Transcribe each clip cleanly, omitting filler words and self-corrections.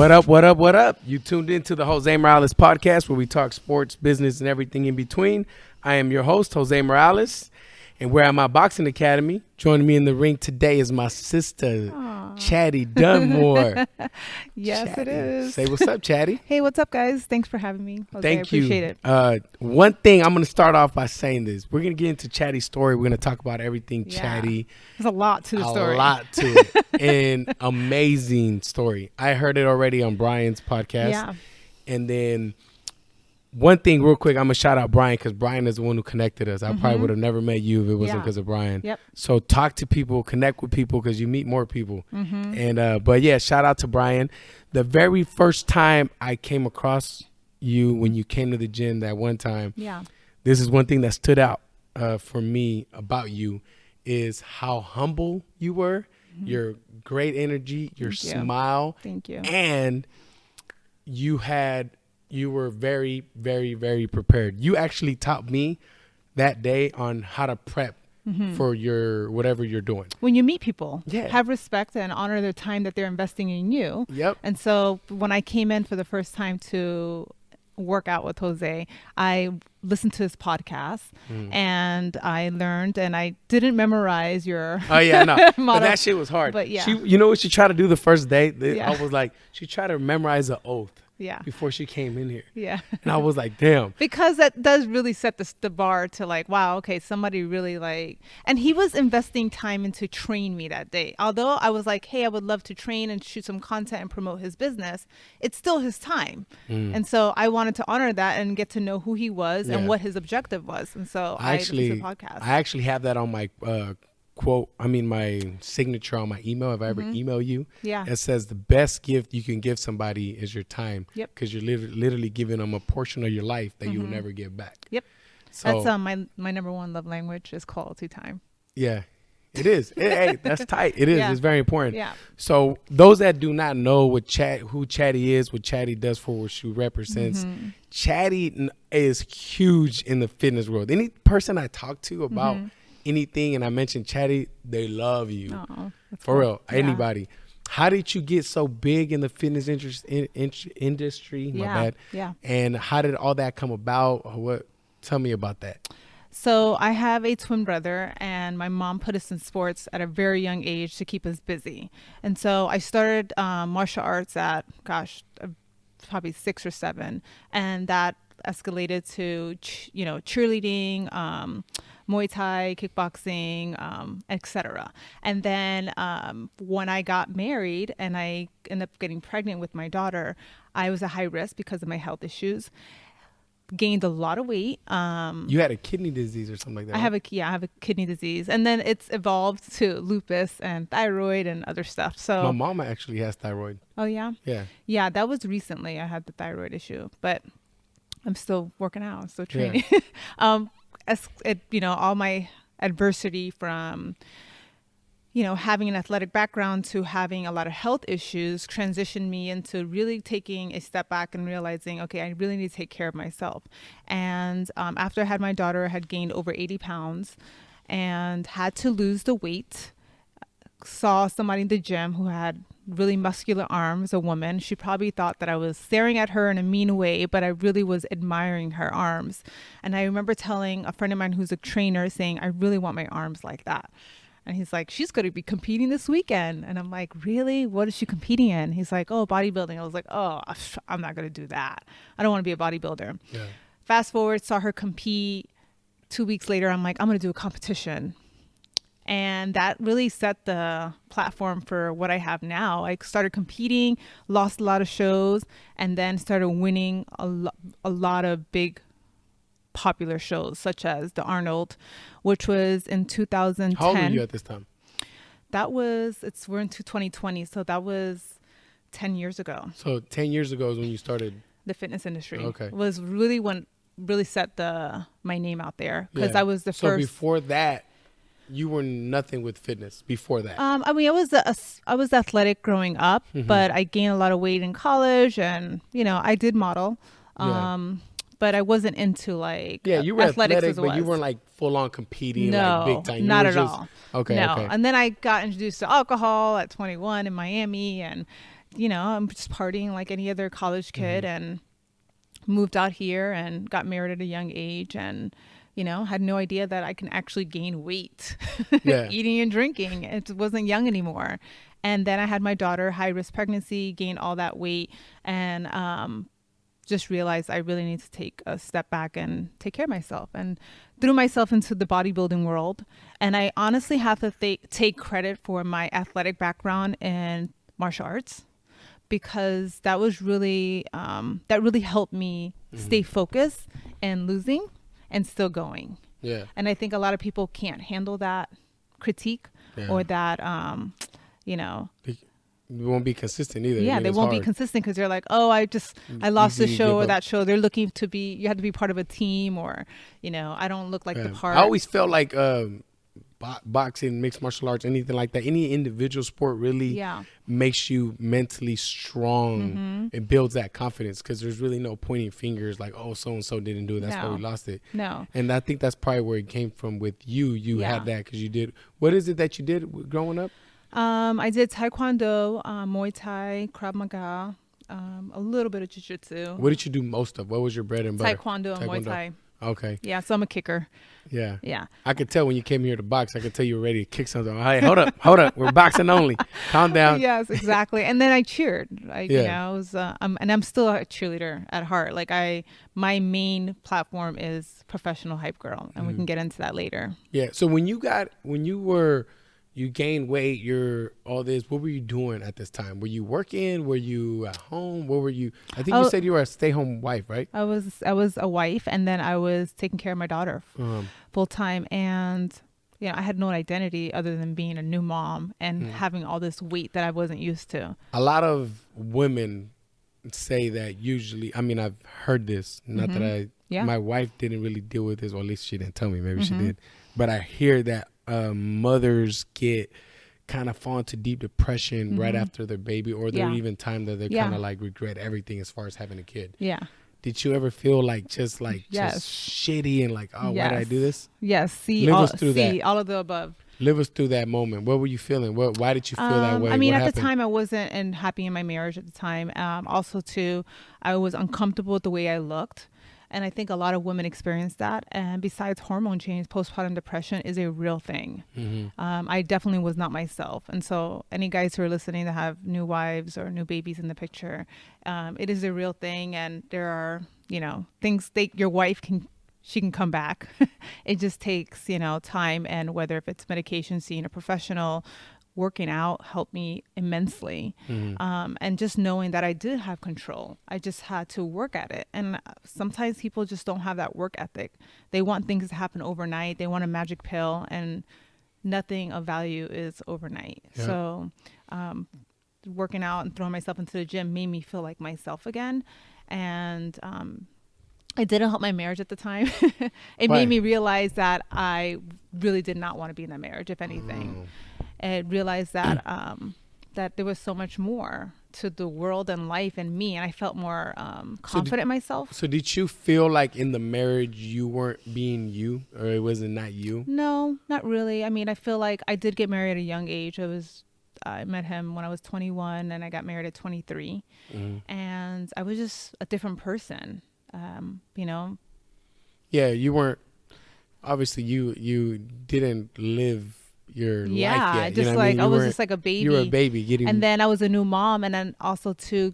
What up, what up, what up? You tuned into the Jose Morales podcast where we talk sports, business, and everything in between. I am your host, Jose Morales, and we're at my boxing academy. Joining me in the ring today is my sister, Chady Dunmore. Yes, Chady. it is. Say what's up, Chady. Hey, what's up, guys? Thanks for having me. Jose, Thank I appreciate it. One thing, I'm going to start off by saying this. We're going to get into Chady's story. We're going to talk about everything Chady. There's a lot to the story. A lot to it. An amazing story. I heard it already on Brian's podcast. Yeah. And then one thing real quick, I'm going to shout out Brian because Brian is the one who connected us. I probably would have never met you if it wasn't because of Brian. Yep. So talk to people, connect with people because you meet more people. And but yeah, shout out to Brian. The very first time I came across you when you came to the gym that one time, this is one thing that stood out for me about you is how humble you were, your great energy, your smile. Thank you. And you were very, very, very prepared. You actually taught me that day on how to prep for your whatever you're doing. When you meet people, have respect and honor their time that they're investing in you. Yep. And so when I came in for the first time to work out with Jose, I listened to his podcast and I learned, and I didn't memorize your but that shit was hard. But yeah. You know what she tried to do the first day? I was like, she tried to memorize an oath. Before she came in here. And I was like, damn. Because that does really set the bar to like, wow, okay, somebody really like, and he was investing time into train me that day. Although I was like, hey, I would love to train and shoot some content and promote his business. It's still his time. And so I wanted to honor that and get to know who he was and what his objective was. And so I listened to the podcast. I actually have that on my my signature on my email. If I ever email you, it says the best gift you can give somebody is your time. Because you're literally giving them a portion of your life that you will never give back. So that's my number one love language is quality time. Yeah, it is. Hey, that's tight. It is. It's very important. Yeah. So those that do not know who Chady is, what Chady does for what she represents, Chady is huge in the fitness world. Any person I talk to about anything and I mention Chady, they love you. For real. Anybody. How did you get so big in the fitness industry? My bad. Yeah. And how did all that come about? Tell me about that. So I have a twin brother, and my mom put us in sports at a very young age to keep us busy. And so I started martial arts at, probably 6 or 7. And that escalated to, cheerleading, Muay Thai, kickboxing, etc. And then when I got married and I ended up getting pregnant with my daughter, I was at high risk because of my health issues. Gained a lot of weight. You had a kidney disease or something like that. I have a kidney disease, and then it's evolved to lupus and thyroid and other stuff. So my mama actually has thyroid. Oh yeah? Yeah, that was recently. I had the thyroid issue, but I'm still working out. I'm still training. All my adversity from, having an athletic background to having a lot of health issues transitioned me into really taking a step back and realizing, okay, I really need to take care of myself. And after I had my daughter, I had gained over 80 pounds and had to lose the weight. Saw somebody in the gym who had really muscular arms, a woman. She probably thought that I was staring at her in a mean way, but I really was admiring her arms. And I remember telling a friend of mine who's a trainer, saying, I really want my arms like that. And he's like, she's going to be competing this weekend. And I'm like, really? What is she competing in? He's like, oh, bodybuilding. I was like, oh, I'm not going to do that. I don't want to be a bodybuilder. Fast forward, saw her compete. 2 weeks later, I'm like, I'm going to do a competition. And that really set the platform for what I have now. I started competing, lost a lot of shows, and then started winning a lot of big popular shows, such as the Arnold, which was in 2010. How old were you at this time? We're into 2020, so that was 10 years ago. So 10 years ago is when you started the fitness industry. Okay. Was really when really set my name out there, because I was the first. So before that, you were nothing with fitness before that. I was athletic growing up, but I gained a lot of weight in college, and I did model. But I wasn't into you were athletic, but you weren't like full on competing like big time. Not at all. Okay. And then I got introduced to alcohol at 21 in Miami, and I'm just partying like any other college kid, and moved out here and got married at a young age, and had no idea that I can actually gain weight eating and drinking. It wasn't young anymore. And then I had my daughter, high risk pregnancy, gained all that weight, and just realized I really need to take a step back and take care of myself, and threw myself into the bodybuilding world. And I honestly have to take credit for my athletic background in martial arts, because that was really helped me stay focused and losing and still going. Yeah. And I think a lot of people can't handle that critique or that, You won't be consistent either. Yeah, they won't be consistent because they're like, oh, I lost the show or that show. They're looking to you have to be part of a team, or, I don't look like the part. I always felt like boxing, mixed martial arts, anything like that, any individual sport really makes you mentally strong. It builds that confidence, because there's really no pointing fingers like, oh, so-and-so didn't do it, that's why we lost it. No. And I think that's probably where it came from with you. You had that because you did. What is it that you did growing up? I did Taekwondo, Muay Thai, Krav Maga, a little bit of Jiu-Jitsu. What did you do most of? What was your bread and butter? Taekwondo and Muay Thai. Okay. Yeah, so I'm a kicker. Yeah. Yeah. I could tell when you came here to box. I could tell you were ready to kick something. Hey, hold up. We're boxing only. Calm down. Yes, exactly. And then I cheered. I was, and I'm still a cheerleader at heart. Like my main platform is professional hype girl, and we can get into that later. Yeah. So when you gained weight, all this, what were you doing at this time? Were you working? Were you at home? What were you? I think you said you were a stay-home wife, right? I was a wife, and then I was taking care of my daughter full time. And, I had no identity other than being a new mom and having all this weight that I wasn't used to. A lot of women say that usually, I've heard this, not that my wife didn't really deal with this, or at least she didn't tell me, maybe she did. But I hear that mothers kind of fall into deep depression right after their baby, or there are even times that they kind of like regret everything as far as having a kid. Yeah. Did you ever feel just shitty and like, oh, why did I do this? Yes. All of the above. Live us through that moment. What were you feeling? Why did you feel that way? At the time, I wasn't happy in my marriage at the time. Also, too, I was uncomfortable with the way I looked. And I think a lot of women experience that. And besides hormone change, postpartum depression is a real thing. I definitely was not myself. And so any guys who are listening that have new wives or new babies in the picture, it is a real thing. And there are, things your wife can come back. It just takes, time, and whether if it's medication, seeing a professional, working out helped me immensely. And just knowing that I did have control. I just had to work at it. And sometimes people just don't have that work ethic. They want things to happen overnight. They want a magic pill, and nothing of value is overnight. Yeah. So working out and throwing myself into the gym made me feel like myself again. And it didn't help my marriage at the time. It made me realize that I really did not want to be in that marriage, if anything. And realized that that there was so much more to the world and life and me, and I felt more confident in myself. So did you feel like in the marriage you weren't being you, or it wasn't not you? No, not really. I feel like I did get married at a young age. I met him when I was 21, and I got married at 23. And I was just a different person, Yeah, you weren't, obviously you didn't live your life yet. Just I was just like a baby. You were a baby. And then I was a new mom, and then also too,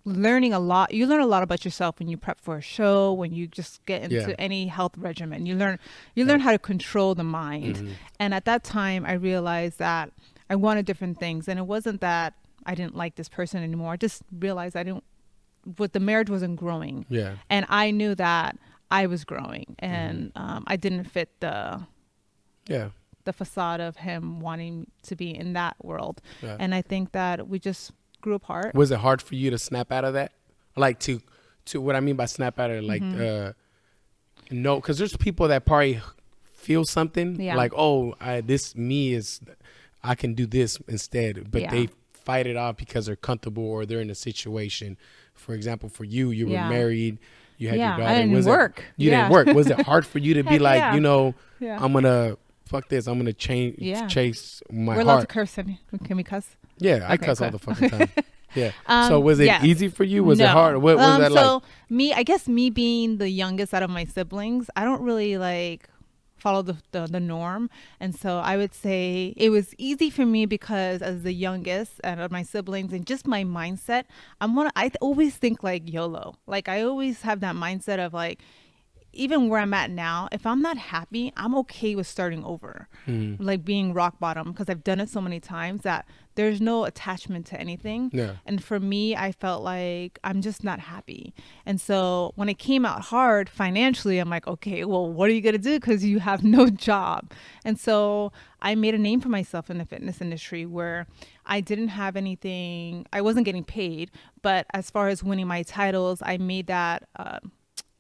learning a lot. You learn a lot about yourself when you prep for a show, when you just get into any health regimen. You learn how to control the mind. And at that time, I realized that I wanted different things, and it wasn't that I didn't like this person anymore. I just realized the marriage wasn't growing. Yeah. And I knew that I was growing, and I didn't fit the facade of him wanting to be in that world. Yeah. And I think that we just grew apart. Was it hard for you to snap out of that? Like to what I mean by snap out of it, like, no, because there's people that probably feel something like, oh, I can do this instead, but they fight it off because they're comfortable or they're in a situation. For example, for you were married, you had your daughter. I didn't work. You didn't work. Was it hard for you to be like, I'm going to fuck this. I'm going to chase my heart. We're allowed to curse. Can we cuss? Yeah, I cuss all the fucking time. Yeah. So was it easy for you? Was it hard? What was that so like? I guess me being the youngest out of my siblings, I don't really like follow the norm. And so I would say it was easy for me because as the youngest out of my siblings and just my mindset, I always think like YOLO. Like I always have that mindset of like, even where I'm at now, if I'm not happy, I'm okay with starting over, like being rock bottom, because I've done it so many times that there's no attachment to anything. Yeah. And for me, I felt like I'm just not happy. And so when it came out hard financially, I'm like, okay, well, what are you going to do? Because you have no job. And so I made a name for myself in the fitness industry where I didn't have anything, I wasn't getting paid. But as far as winning my titles, I made that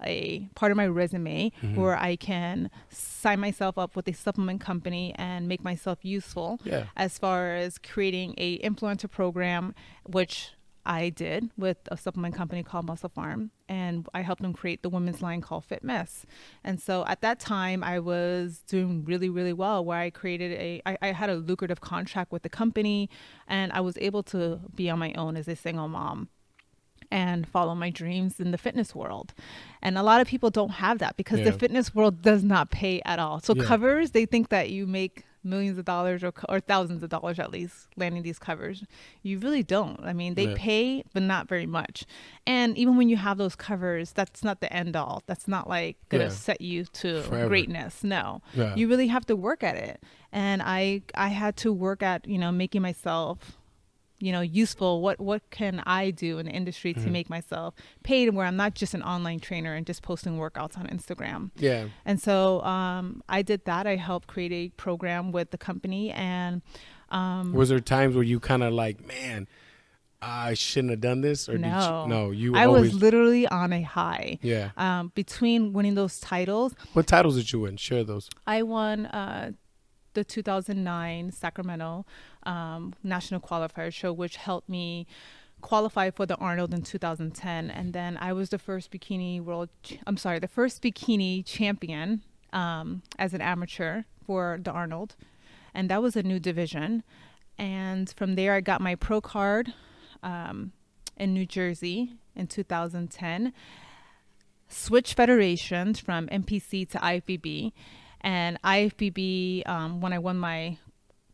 a part of my resume where I can sign myself up with a supplement company and make myself useful as far as creating a influencer program, which I did with a supplement company called Muscle Farm, and I helped them create the women's line called Fit Miss. And so at that time I was doing really, really well, where I created I had a lucrative contract with the company, and I was able to be on my own as a single mom and follow my dreams in the fitness world. And a lot of people don't have that because the fitness world does not pay at all. So covers, they think that you make millions of dollars or thousands of dollars at least landing these covers. You really don't. I mean, they pay, but not very much. And even when you have those covers, that's not the end all. That's not like gonna set you to greatness. No, you really have to work at it. And I had to work at, making myself useful. What can I do in the industry to make myself paid, where I'm not just an online trainer and just posting workouts on Instagram. And so I did that. I helped create a program with the company. And was there times where you kind of like, man, I shouldn't have done this? Or no, you I always... was literally on a high. Between winning those titles. What titles did you win? Share those. I won the 2009 Sacramento National Qualifier Show, which helped me qualify for the Arnold in 2010. And then I was the first bikini champion as an amateur for the Arnold. And that was a new division. And from there, I got my pro card in New Jersey in 2010. Switched federations from NPC to IFBB. And IFBB, when I won my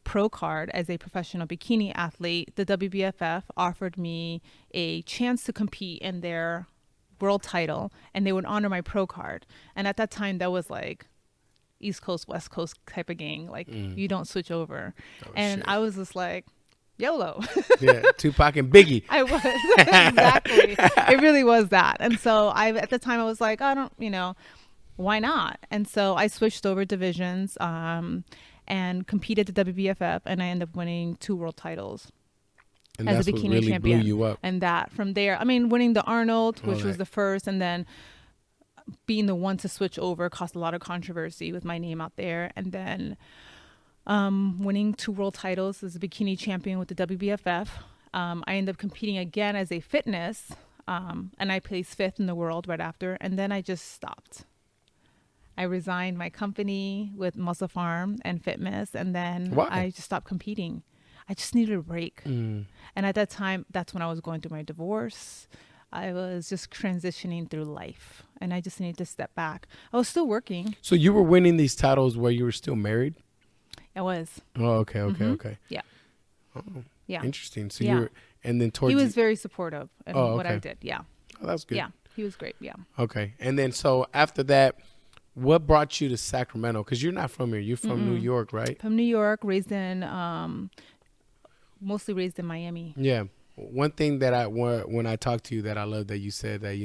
pro card as a professional bikini athlete, the WBFF offered me a chance to compete in their world title, and they would honor my pro card. And at that time, that was like East Coast, West Coast type of gang. Like, you don't switch over. And I was just like, YOLO. Tupac and Biggie. I was. Exactly. It really was that. And so at the time, I was like, I don't, why not? And so I switched over divisions and competed at the WBFF, and I ended up winning 2 world titles and as a bikini really champion. Blew you up. And that from there, winning the Arnold, which was the first, and then being the one to switch over caused a lot of controversy with my name out there. And then winning 2 world titles as a bikini champion with the WBFF. I ended up competing again as a fitness, and I placed 5th in the world right after. And then I just stopped. I resigned my company with Muscle Farm and Fit Miss, and then I just stopped competing. I just needed a break. And at that time, that's when I was going through my divorce. I was just transitioning through life, and I just needed to step back. I was still working. So you were winning these titles while you were still married? I was. Oh, okay. Yeah. Oh, yeah. Interesting. So you were, and then towards... He was very supportive in what I did. Yeah. Oh, that's good. Yeah. He was great. Yeah. Okay. And then so after that, what brought you to Sacramento? Because you're not from here. You're from New York, right? From New York, mostly raised in Miami. Yeah. One thing that when I talked to you that I love that you said that,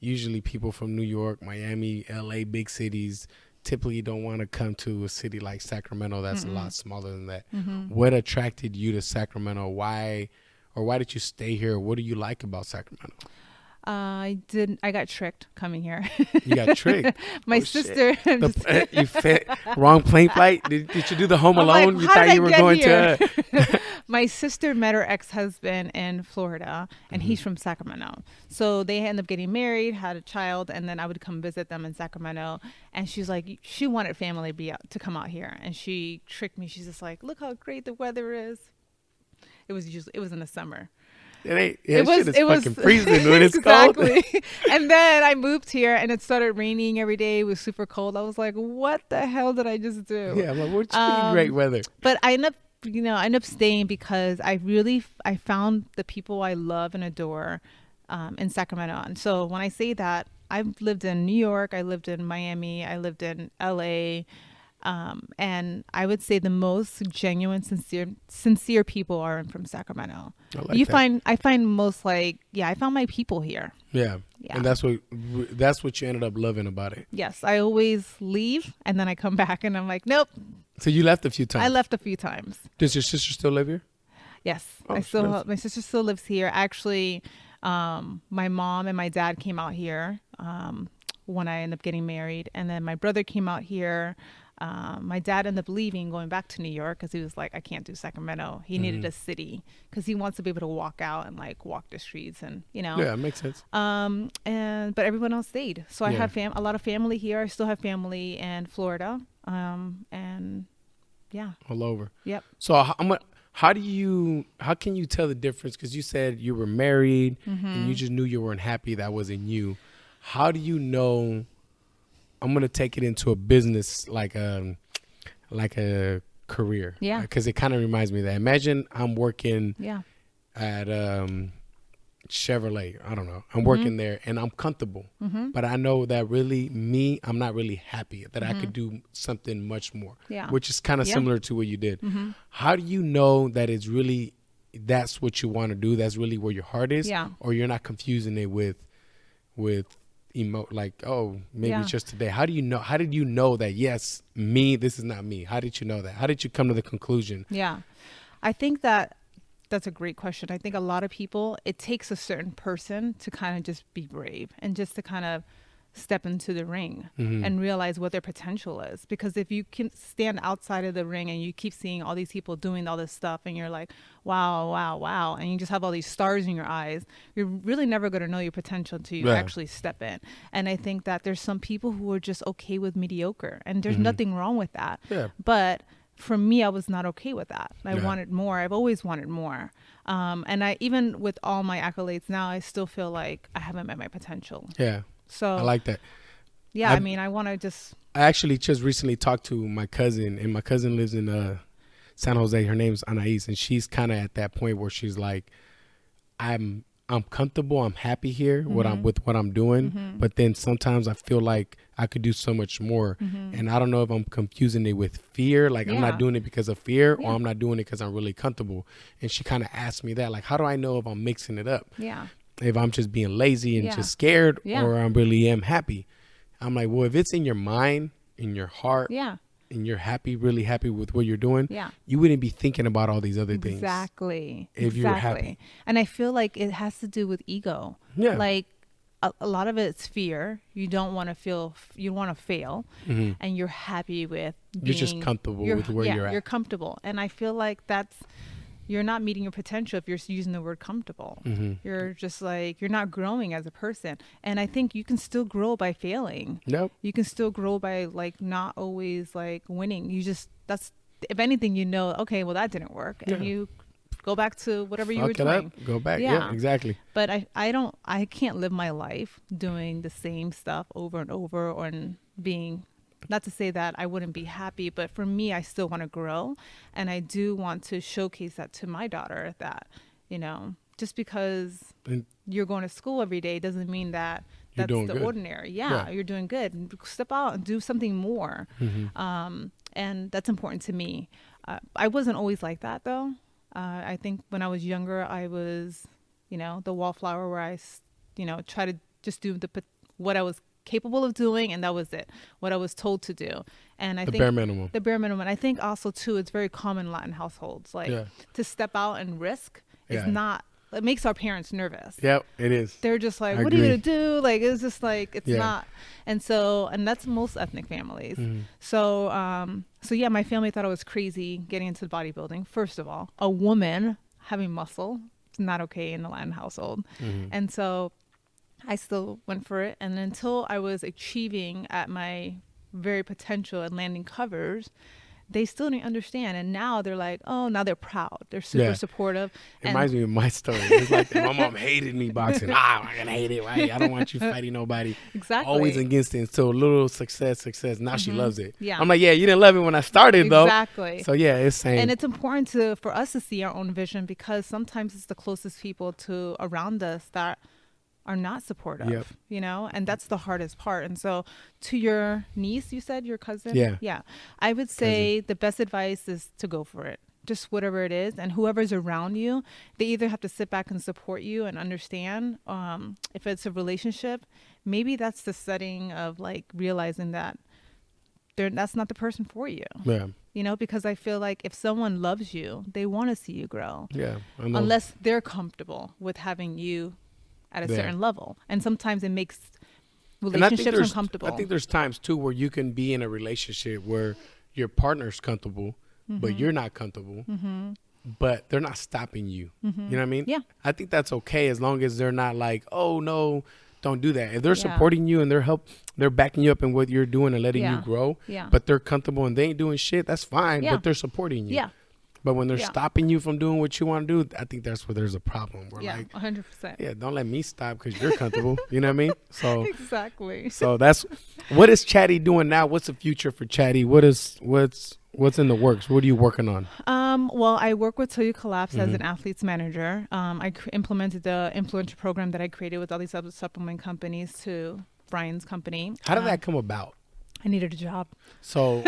usually people from New York, Miami, LA, big cities typically don't want to come to a city like Sacramento that's a lot smaller than that. What attracted you to Sacramento? Why did you stay here? What do you like about Sacramento? I got tricked coming here. You got tricked? My sister. You fit wrong plane flight? Did you do the Home Alone? Like, you thought you were going to... My sister met her ex-husband in Florida, and he's from Sacramento. So they ended up getting married, had a child, and then I would come visit them in Sacramento. And she's like, she wanted family to come out here. And she tricked me. She's just like, look how great the weather is. It was in the summer. It ain't. Yeah, shit is fucking freezing when it's exactly. cold. And then I moved here, and it started raining every day. It was super cold. I was like, "What the hell did I just do?" Yeah, I'm like, what you mean great weather? But I end up staying because I found the people I love and adore in Sacramento. And so when I say that, I've lived in New York, I lived in Miami, I lived in LA. And I would say the most genuine, sincere people are from Sacramento. I find most I found my people here. Yeah. And that's what you ended up loving about it. Yes. I always leave and then I come back and I'm like, nope. So you left a few times. I left a few times. Does your sister still live here? Yes. Oh, my sister still lives here. Actually, my mom and my dad came out here when I ended up getting married, and then my brother came out here. My dad ended up leaving, going back to New York because he was like, I can't do Sacramento. He needed a city because he wants to be able to walk out and like walk the streets and, you know. Yeah, it makes sense. But everyone else stayed. So I have a lot of family here. I still have family in Florida. And yeah. All over. Yep. So how can you tell the difference? Because you said you were married and you just knew you weren't happy that wasn't you. How do you know? I'm gonna take it into a business like a career. Yeah. Because it kind of reminds me of that. Imagine I'm working at Chevrolet. I don't know. I'm working there and I'm comfortable, but I know that really I'm not really happy that I could do something much more. Yeah. Which is kind of similar to what you did. How do you know that it's really that's what you want to do? That's really where your heart is. Yeah. Or you're not confusing it with like, oh, maybe it's just today. How do you know? How did you know that, yes, this is not me? How did you know that? How did you come to the conclusion? Yeah. I think that's a great question. I think a lot of people, it takes a certain person to kind of just be brave and just to kind of step into the ring and realize what their potential is. Because if you can stand outside of the ring and you keep seeing all these people doing all this stuff and you're like, wow, and you just have all these stars in your eyes, you're really never going to know your potential until you actually step in. And I think that there's some people who are just okay with mediocre, and there's nothing wrong with that. Yeah. But for me, I was not okay with that. I wanted more. I've always wanted more. And I, even with all my accolades now, I still feel like I haven't met my potential. Yeah. So I like that. Yeah, I want to just. I actually just recently talked to my cousin, and my cousin lives in San Jose. Her name's Anais, and she's kind of at that point where she's like, I'm comfortable, I'm happy here with what I'm doing, but then sometimes I feel like I could do so much more, and I don't know if I'm confusing it with fear, like I'm not doing it because of fear, or I'm not doing it because I'm really comfortable. And she kind of asked me that, like, how do I know if I'm mixing it up? Yeah. If I'm just being lazy and just scared, or I really am happy. I'm like, well, if it's in your mind, in your heart, and you're really happy with what you're doing, you wouldn't be thinking about all these other things. Exactly. If you were happy. And I feel like it has to do with ego. Yeah. Like a lot of it's fear. You don't want to you want to fail, and you're happy with you're just comfortable with where you're at. You're comfortable. And I feel like you're not meeting your potential if you're using the word comfortable. You're just like, you're not growing as a person. And I think you can still grow by failing. Nope. You can still grow by like not always like winning. If anything, okay, well, that didn't work. And you go back to whatever you were doing. Go back. Yeah, exactly. But I can't live my life doing the same stuff over and over and being, not to say that I wouldn't be happy, but for me, I still want to grow. And I do want to showcase that to my daughter, that, just because you're going to school every day doesn't mean that that's the ordinary. Yeah, you're doing good. Step out and do something more. And that's important to me. I wasn't always like that, though. I think when I was younger, I was, the wallflower where I, try to just do what I was capable of doing, and that was it, what I was told to do. And I think the bare minimum. I think also too, it's very common in Latin households, like to step out and risk is not, it makes our parents nervous. Yep, it is. They're just like, what are you gonna do? Like, it's just like, it's not. And that's most ethnic families. So my family thought I was crazy getting into bodybuilding. First of all, a woman having muscle, it's not okay in the Latin household. And so I still went for it. And until I was achieving at my very potential and landing covers, they still didn't understand. And now they're like, oh, now they're proud. They're super supportive. It reminds me of my story. It's like my mom hated me boxing. I can hate it, right? I don't want you fighting nobody. Exactly. Always against it. Until a little success. Now she loves it. Yeah. I'm like, yeah, you didn't love it when I started, though. Exactly. So, yeah, it's same. And it's important for us to see our own vision, because sometimes it's the closest people around us that are not supportive, you know, and that's the hardest part. And so to your niece, you said your cousin? Yeah. I would say the best advice is to go for it. Just whatever it is. And whoever's around you, they either have to sit back and support you and understand. If it's a relationship, maybe that's the setting of like realizing that that's not the person for you. Yeah. You know, because I feel like if someone loves you, they want to see you grow. Yeah. I know. Unless they're comfortable with having you at a certain level. And sometimes it makes relationships uncomfortable. I think there's times too where you can be in a relationship where your partner's comfortable, but you're not comfortable, but they're not stopping you. You know what I mean? Yeah. I think that's okay as long as they're not like, oh no, don't do that. If they're supporting you and they're backing you up in what you're doing and letting you grow, but they're comfortable and they ain't doing shit, that's fine, but they're supporting you. Yeah. But when they're stopping you from doing what you want to do, I think that's where there's a problem. We're like, 100%. Yeah, don't let me stop because you're comfortable. You know what I mean? So exactly. So what is Chady doing now? What's the future for Chady? What's in the works? What are you working on? Well, I work with Till You Collapse as an athletes manager. I implemented the influencer program that I created with all these other supplement companies to Brian's company. How did that come about? I needed a job. So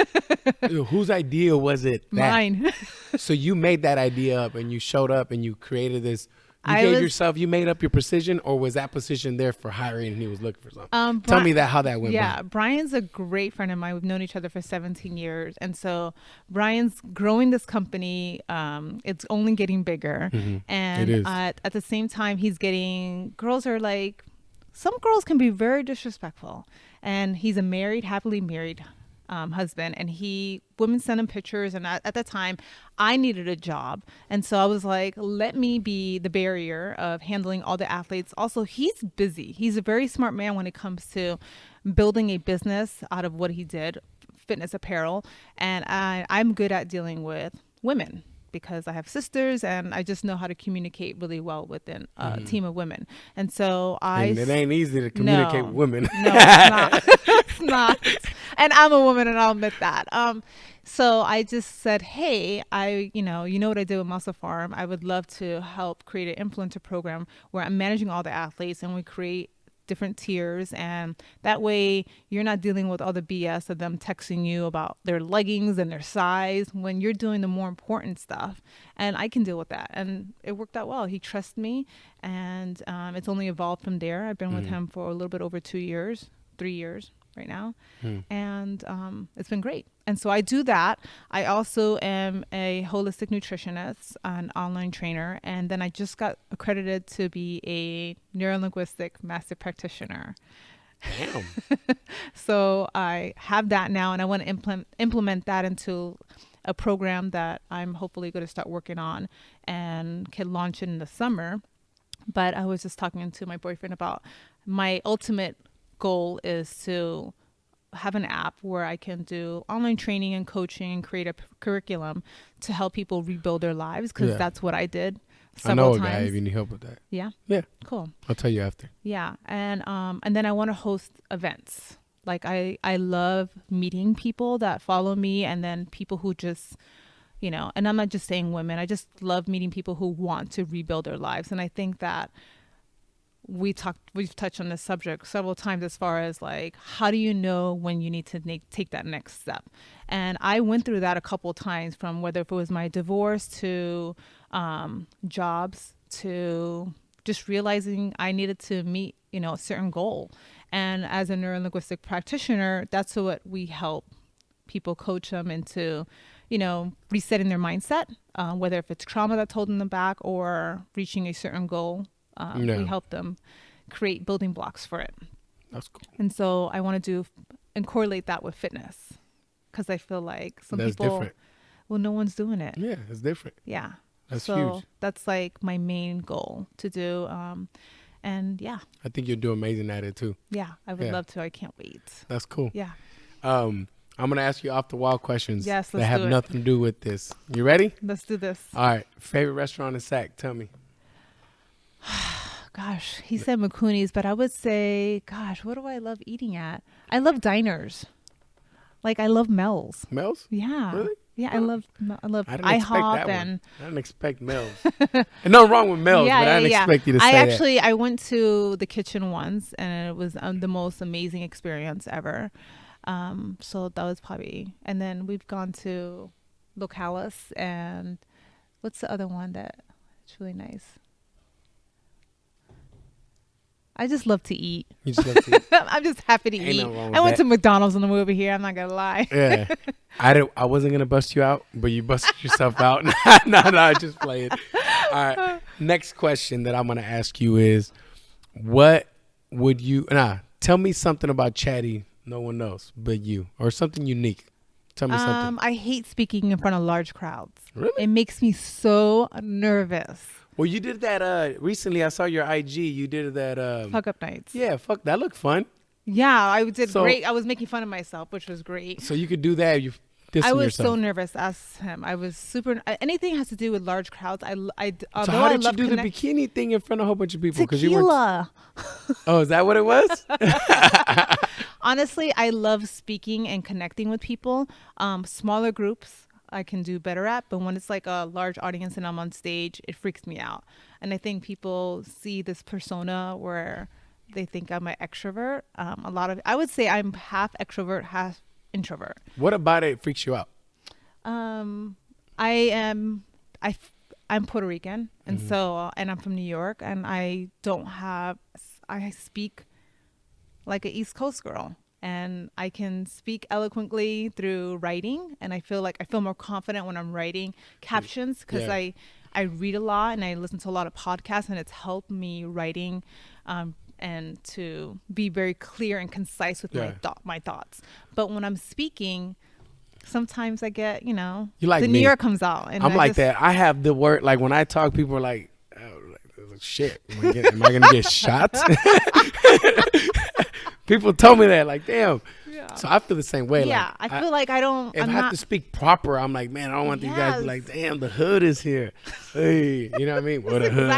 whose idea was it? Mine. So you made that idea up and you showed up and you created this. You made up your position, or was that position there for hiring and he was looking for something? Tell me how that went. Yeah, Brian's a great friend of mine. We've known each other for 17 years. And so Brian's growing this company. It's only getting bigger. And it is. At the same time, some girls can be very disrespectful. And he's a happily married husband, and women send him pictures, and at that time I needed a job, and so I was like, let me be the barrier of handling all the athletes. Also, he's busy. He's a very smart man when it comes to building a business out of what he did, fitness apparel, and I'm good at dealing with women because I have sisters and I just know how to communicate really well within a team of women. And so and it ain't easy to communicate with women. No, it's not. It's not. And I'm a woman, and I'll admit that. So I just said, hey, you know what I did with Muscle Farm. I would love to help create an influencer program where I'm managing all the athletes, and we create different tiers, and that way you're not dealing with all the BS of them texting you about their leggings and their size when you're doing the more important stuff, and I can deal with that. And it worked out well. He trusts me, and it's only evolved from there. I've been with him for a little bit over 3 years right now, and it's been great. And so I do that. I also am a holistic nutritionist, an online trainer, and then I just got accredited to be a neuro-linguistic master practitioner. Damn. So I have that now, and I want to implement that into a program that I'm hopefully going to start working on and can launch it in the summer. But I was just talking to my boyfriend about my ultimate goal is to have an app where I can do online training and coaching and create a curriculum to help people rebuild their lives, because that's what I did several times. I know a guy if you need help with that. Yeah? Yeah. Cool. I'll tell you after. Yeah. And then I want to host events. Like I love meeting people that follow me, and then people who just, and I'm not just saying women, I just love meeting people who want to rebuild their lives. And I think that we've touched on this subject several times as far as like, how do you know when you need to take that next step? And I went through that a couple of times, from whether if it was my divorce to jobs to just realizing I needed to meet, a certain goal. And as a neuro-linguistic practitioner, that's what we help people, coach them into, resetting their mindset, whether if it's trauma that's holding them back or reaching a certain goal. We help them create building blocks for it. That's cool. And so I want to do and correlate that with fitness, because I feel like that's people, different. Well, no one's doing it. Yeah, it's different. Yeah. That's huge. That's like my main goal to do. And yeah. I think you'll do amazing at it too. Yeah, I would love to. I can't wait. That's cool. Yeah. I'm going to ask you off the wall questions Yes, that let's have do it. nothing to do with this. You ready? Let's do this. All right. Favorite restaurant in Sac? Tell me. Gosh, he said McCooney's, but I would say, gosh, what do I love eating at? I love diners. Like, I love Mel's. Mel's? Yeah. Really? Yeah, I love I didn't expect IHOP that and one. I didn't expect Mel's. And nothing wrong with Mel's, but I didn't expect you to say that. I went to the kitchen once, and it was the most amazing experience ever. So that was probably, and then we've gone to Localis, and what's the other one that it's really nice? I just love to eat. You just love to eat. I'm just happy to eat. I went to McDonald's on the way over here. I'm not gonna lie. Yeah, I wasn't gonna bust you out, but you busted yourself out. No, just play it. All right. Next question that I'm gonna ask you is, what would you tell me something about Chady no one knows but you, or something unique? Tell me something. I hate speaking in front of large crowds. Really? It makes me so nervous. Well, you did that recently. I saw your IG. You did that. Fuck up nights. Yeah, that looked fun. Yeah, I did great. I was making fun of myself, which was great. So you could do that. I was yourself. so nervous. Ask him. I was super. Anything has to do with large crowds. So how did you do the bikini thing in front of a whole bunch of people? Tequila. Oh, is that what it was? Honestly, I love speaking and connecting with people. Smaller groups I can do better at, but when it's like a large audience and I'm on stage, it freaks me out. And I think people see this persona where they think I'm an extrovert. I would say I'm half extrovert, half introvert. What about it freaks you out? I'm Puerto Rican, and and I'm from New York, and I speak like an East Coast girl. And I can speak eloquently through writing, and I feel more confident when I'm writing captions because I read a lot and I listen to a lot of podcasts, and it's helped me writing and to be very clear and concise with my thoughts. But when I'm speaking, sometimes I get, you like the me. New York comes out. And I'm like that. I have the word, like when I talk, people are like, oh, shit, am I going to get shot? People told me that, like, damn. Yeah. So I feel the same way. Yeah, like, I feel like I don't. If I have to speak proper, I'm like, man, I don't want these guys to be like, damn, the hood is here. Hey, you know what I mean? Where the hood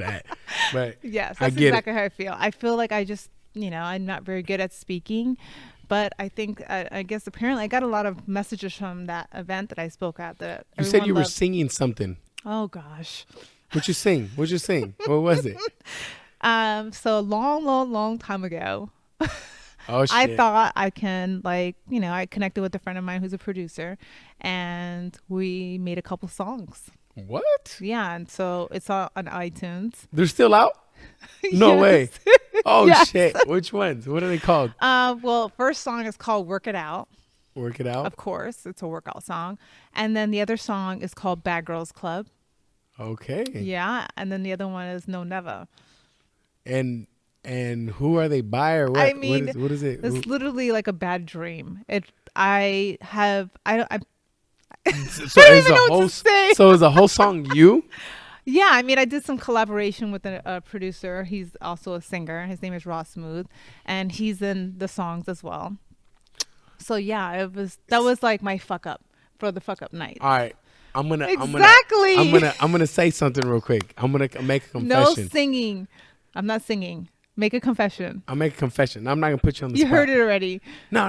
at? But yes, that's exactly how I feel. I feel like I just, I'm not very good at speaking. But I think, I guess apparently I got a lot of messages from that event that I spoke at. That you said you were singing something. Oh, gosh. What'd you sing? What was it? So a long time ago, oh, shit. I thought I can I connected with a friend of mine who's a producer, and we made a couple songs. What? Yeah, and so it's on iTunes. They're still out? No way. Oh, yes. Shit. Which ones? What are they called? Well, first song is called Work It Out. Work It Out? Of course. It's a workout song. And then the other song is called Bad Girls Club. Okay. Yeah. And then the other one is No Never. And who are they by, or what? I mean, what is it? It's literally like a bad dream. So is the whole song you? Yeah, I mean, I did some collaboration with a producer. He's also a singer. His name is Ross Smooth, and he's in the songs as well. So yeah, that was like my fuck up for the fuck up night. All right, I'm gonna say something real quick. I'm gonna make a confession. No singing. I'm not singing. Make a confession. I'll make a confession. I'm not gonna put you on the spot. You heard it already. No.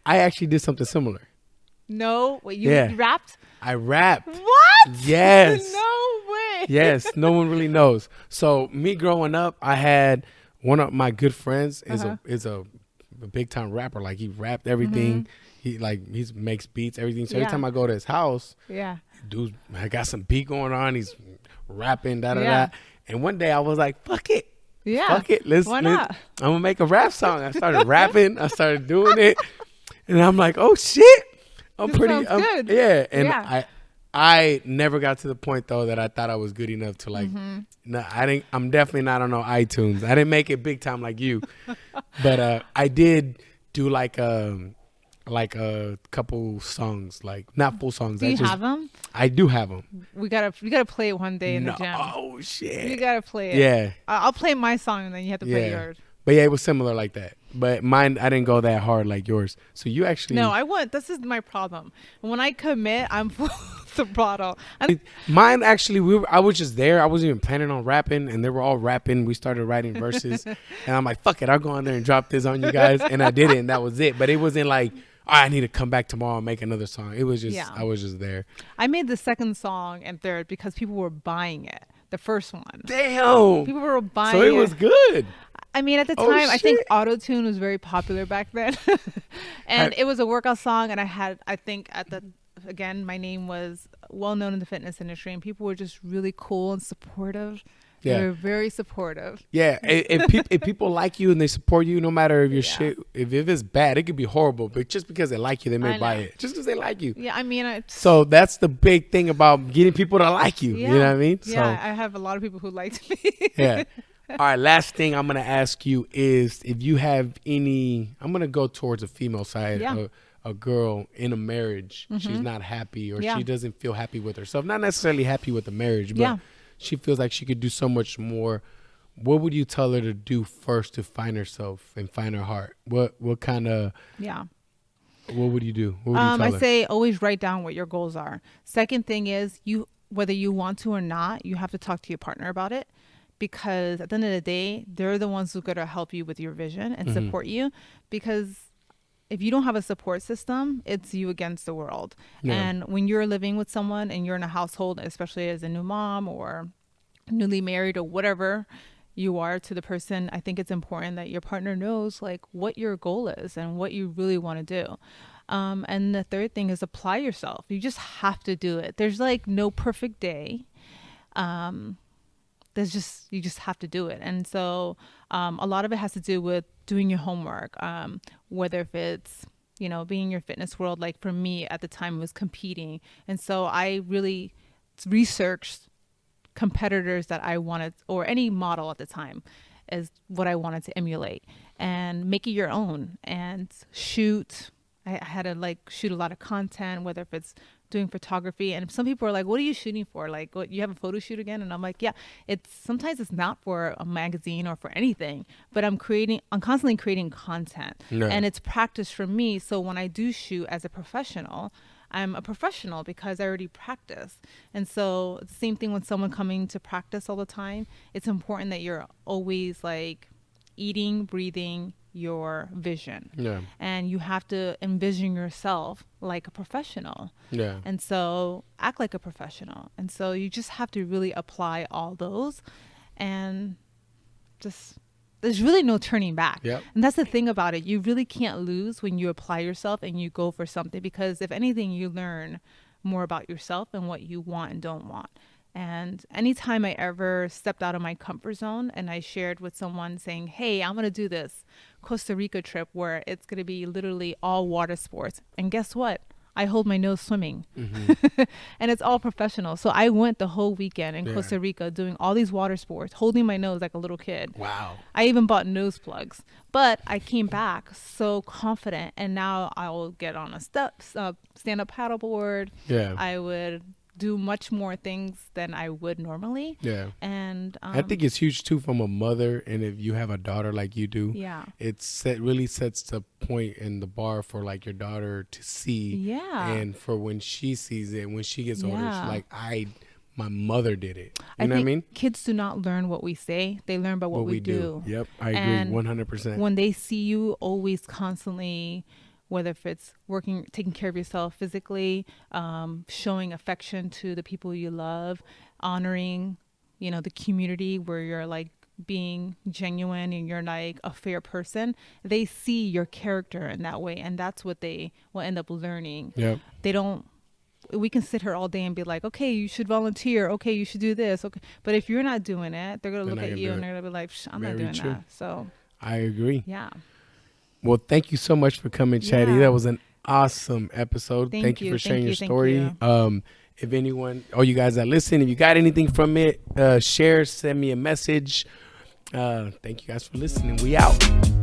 I actually did something similar. No, wait, you rapped? I rapped. What? Yes. No way. Yes, no one really knows. So me growing up, I had one of my good friends is a big time rapper. Like he rapped everything. Mm-hmm. He makes beats, everything. So every time I go to his house, dude, I got some beat going on. He's rapping, da. And one day I was like, fuck it. Yeah. Fuck it. Why not? I'm gonna make a rap song. I started rapping. I started doing it. And I'm like, oh shit. I'm good. Yeah. And I never got to the point though that I thought I was good enough to like no, I'm definitely not on no iTunes. I didn't make it big time like you. But I did do like a couple songs, like not full songs. Do you have them? I do have them. We gotta play it one day in the gym. Oh shit. You gotta play it. Yeah. I'll play my song and then you have to play yours. But yeah, it was similar like that. But mine, I didn't go that hard like yours. So you actually... No, I want... This is my problem. When I commit, I'm full throttle. Mine, actually, I was just there. I wasn't even planning on rapping. And they were all rapping. We started writing verses. And I'm like, fuck it. I'll go on there and drop this on you guys. And I did it. And that was it. But it wasn't like, I need to come back tomorrow and make another song. It was just... I was just there. I made the second song and third because people were buying it. The first one. Damn. People were buying it. So it was good. I mean, at the time, I think auto-tune was very popular back then. And it was a workout song. And I think again, my name was well known in the fitness industry. And people were just really cool and supportive. Yeah. They were very supportive. Yeah. If people like you and they support you, no matter if your shit, if it's bad, it could be horrible. But just because they like you, they may buy it. Just because they like you. Yeah. I mean, so that's the big thing about getting people to like you. Yeah. You know what I mean? Yeah. So, I have a lot of people who liked me. Yeah. All right, last thing I'm going to ask you is if you have any, I'm going to go towards a female side, a girl in a marriage, she's not happy or she doesn't feel happy with herself, not necessarily happy with the marriage, but she feels like she could do so much more. What would you tell her to do first to find herself and find her heart? What kind of, what would you do? What would you tell her? Say always write down what your goals are. Second thing is whether you want to or not, you have to talk to your partner about it. Because at the end of the day, they're the ones who are going to help you with your vision and support you. Because if you don't have a support system, it's you against the world. Yeah. And when you're living with someone and you're in a household, especially as a new mom or newly married or whatever you are to the person, I think it's important that your partner knows like what your goal is and what you really want to do. And the third thing is apply yourself. You just have to do it. There's like no perfect day. You just have to do it. And so a lot of it has to do with doing your homework, whether if it's, being in your fitness world. Like for me at the time, it was competing. And so I really researched competitors that I wanted, or any model at the time, is what I wanted to emulate and make it your own and shoot. I had to shoot a lot of content, whether if it's doing photography. And some people are like, what are you shooting for? Like, what, you have a photo shoot again? And I'm like, yeah, sometimes it's not for a magazine or for anything, but I'm constantly creating content and it's practice for me. So when I do shoot as a professional, I'm a professional because I already practice. And so the same thing when someone coming to practice all the time, it's important that you're always eating, breathing your vision. Yeah. And you have to envision yourself like a professional. Yeah. And so act like a professional. And so you just have to really apply all those and there's really no turning back. Yep. And that's the thing about it. You really can't lose when you apply yourself and you go for something, because if anything, you learn more about yourself and what you want and don't want. And anytime I ever stepped out of my comfort zone and I shared with someone saying, hey, I'm going to do this Costa Rica trip where it's going to be literally all water sports. And guess what? I hold my nose swimming. Mm-hmm. And it's all professional. So I went the whole weekend in Costa Rica doing all these water sports, holding my nose like a little kid. Wow. I even bought nose plugs. But I came back so confident. And now I will get on a stand-up paddleboard. Yeah. I would do much more things than I would normally. Yeah. And I think it's huge too from a mother, and if you have a daughter like you do, really sets the point and the bar for your daughter to see. Yeah. And for when she sees it, when she gets older, she's like, my mother did it. You know what I mean? Kids do not learn what we say. They learn by what we do. Yep. I agree 100%. When they see you always constantly, whether if it's taking care of yourself physically, showing affection to the people you love, honoring, the community where you're being genuine and you're a fair person, they see your character in that way. And that's what they will end up learning. Yep. We can sit here all day and be like, okay, you should volunteer. Okay, you should do this. Okay. But if you're not doing it, they're going to look at you and they're going to be like, I'm not doing that. So I agree. Yeah. Well, thank you so much for coming, Chady. Yeah. That was an awesome episode. Thank you for sharing your story. If anyone, all you guys that listen, if you got anything from it, share, send me a message. Thank you guys for listening. We out.